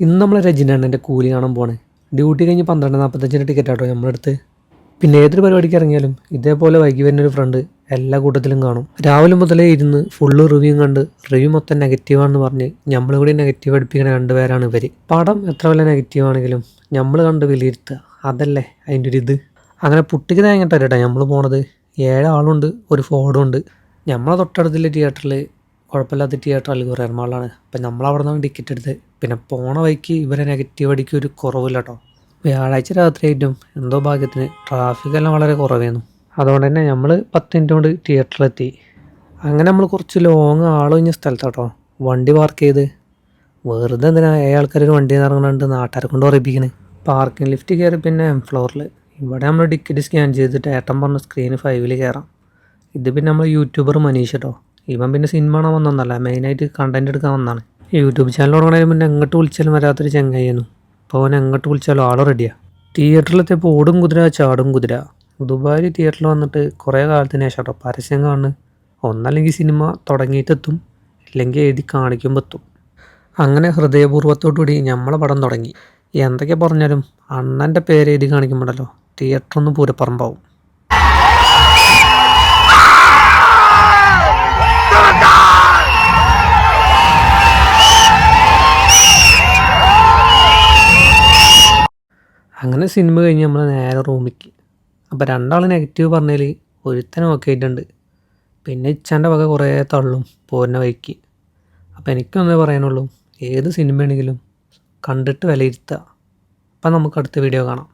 ഇന്ന് നമ്മൾ രജനിയുടെ കൂലി കാണാൻ പോവാണ്. ഡ്യൂട്ടി കഴിഞ്ഞ് 12:45 ടിക്കറ്റ് ആട്ടോ നമ്മളെടുത്ത്. പിന്നെ ഏതൊരു പരിപാടിക്ക് ഇറങ്ങിയാലും ഇതേപോലെ വൈകി വരുന്നൊരു ഫ്രണ്ട് എല്ലാ കൂട്ടത്തിലും കാണും. രാവിലെ മുതലേ ഇരുന്ന് ഫുള്ള് റിവ്യൂ കണ്ട് റിവ്യൂ മൊത്തം നെഗറ്റീവാണെന്ന് പറഞ്ഞ് നമ്മൾ കൂടി നെഗറ്റീവ് അടിപ്പിക്കുന്ന രണ്ടുപേരാണ് ഇവർ. പടം എത്ര വല്ല നെഗറ്റീവ് ആണെങ്കിലും നമ്മൾ കണ്ട് വിലയിരുത്തുക, അതല്ലേ അതിൻ്റെ ഒരു ഇത്. അങ്ങനെ പുട്ടിക്ക് തേങ്ങിട്ടാ നമ്മൾ പോണത്. 7 ആളുണ്ട്, ഒരു ഫോർഡും ഉണ്ട്. നമ്മളെ തൊട്ടടുത്തുള്ള തിയേറ്ററിൽ കുഴപ്പമില്ലാത്ത തിയേറ്റർ അൽഗോർ എറണാകുളമാണ്. അപ്പം നമ്മളവിടെ നിന്നാണ് ടിക്കറ്റ് എടുത്ത്. പിന്നെ പോണ വഴിക്ക് ഇവരെ നെഗറ്റീവ് അടിക്ക് ഒരു കുറവില്ല കേട്ടോ. വ്യാഴാഴ്ച രാത്രിയായിട്ടും എന്തോ ഭാഗ്യത്തിന് ട്രാഫിക്കെല്ലാം വളരെ കുറവായിരുന്നു. അതുകൊണ്ട് തന്നെ നമ്മൾ 10 മിനിറ്റ് കൊണ്ട് തിയേറ്ററിലെത്തി. അങ്ങനെ നമ്മൾ കുറച്ച് ലോങ് ആളൊഴിഞ്ഞ സ്ഥലത്താട്ടോ വണ്ടി പാർക്ക് ചെയ്ത്. വെറുതെ എന്തിനാ ആൾക്കാർ ഒരു വണ്ടി ഇറങ്ങുന്നുണ്ട് നാട്ടുകാരെ കൊണ്ട് ഉറപ്പിക്കുന്നത്. പാർക്കിംഗ് ലിഫ്റ്റ് കയറി പിന്നെ ഫ്ലോറിൽ. ഇവിടെ നമ്മൾ ടിക്കറ്റ് സ്കാൻ ചെയ്തിട്ട് ഏട്ടൻ പറഞ്ഞ സ്ക്രീൻ 5 കയറാം. ഇത് പിന്നെ നമ്മൾ യൂട്യൂബർ മനീഷ് കേട്ടോ. ഇവൻ പിന്നെ സിനിമ കാണാൻ വന്നൊന്നല്ല, മെയിനായിട്ട് കണ്ടൻറ് എടുക്കാൻ വന്നതാണ്. യൂട്യൂബ് ചാനൽ തുടങ്ങണതിന് മുന്നേ എങ്ങോട്ട് വിളിച്ചാലും വരാത്തൊരു ചങ്ങായിരുന്നു. അപ്പോൾ അവൻ എങ്ങോട്ട് വിളിച്ചാലും ആൾ റെഡിയാണ്. തിയേറ്ററിലെത്തിയപ്പോൾ ഓടും കുതിര ചാടും കുതിര. ദുബായിൽ തിയേറ്ററിൽ വന്നിട്ട് കുറേ കാലത്തിന് ശേഷം കേട്ടോ പരസ്യം കാണുന്നു. ഒന്നല്ലെങ്കിൽ സിനിമ തുടങ്ങിയിട്ടെത്തും, ഇല്ലെങ്കിൽ എഴുതി കാണിക്കുമ്പോൾ എത്തും. അങ്ങനെ ഹൃദയപൂർവ്വത്തോടുകൂടി നമ്മളെ പടം തുടങ്ങി. എന്തൊക്കെ പറഞ്ഞാലും അണ്ണൻ്റെ പേര് എഴുതി കാണിക്കുമ്പോഴല്ലോ തിയേറ്ററൊന്നും പൂരപ്പറമ്പാവും. അങ്ങനെ സിനിമ കഴിഞ്ഞ് നമ്മൾ നേരെ റൂമിലേക്ക്. അപ്പോൾ 2 ആൾ നെഗറ്റീവ് പറഞ്ഞതിൽ ഒരുത്തനെ ഓക്കെ ആയിട്ടുണ്ട്. പിന്നെ ഇച്ചാൻ്റെ വക കുറേ തള്ളും പോരുന്ന വഴിക്ക്. അപ്പോൾ എനിക്കൊന്നേ പറയാനുള്ളൂ, ഏത് സിനിമയാണെങ്കിലും കണ്ടിട്ട് വിലയിരുത്തുക. അപ്പം നമുക്ക് അടുത്ത വീഡിയോ കാണാം.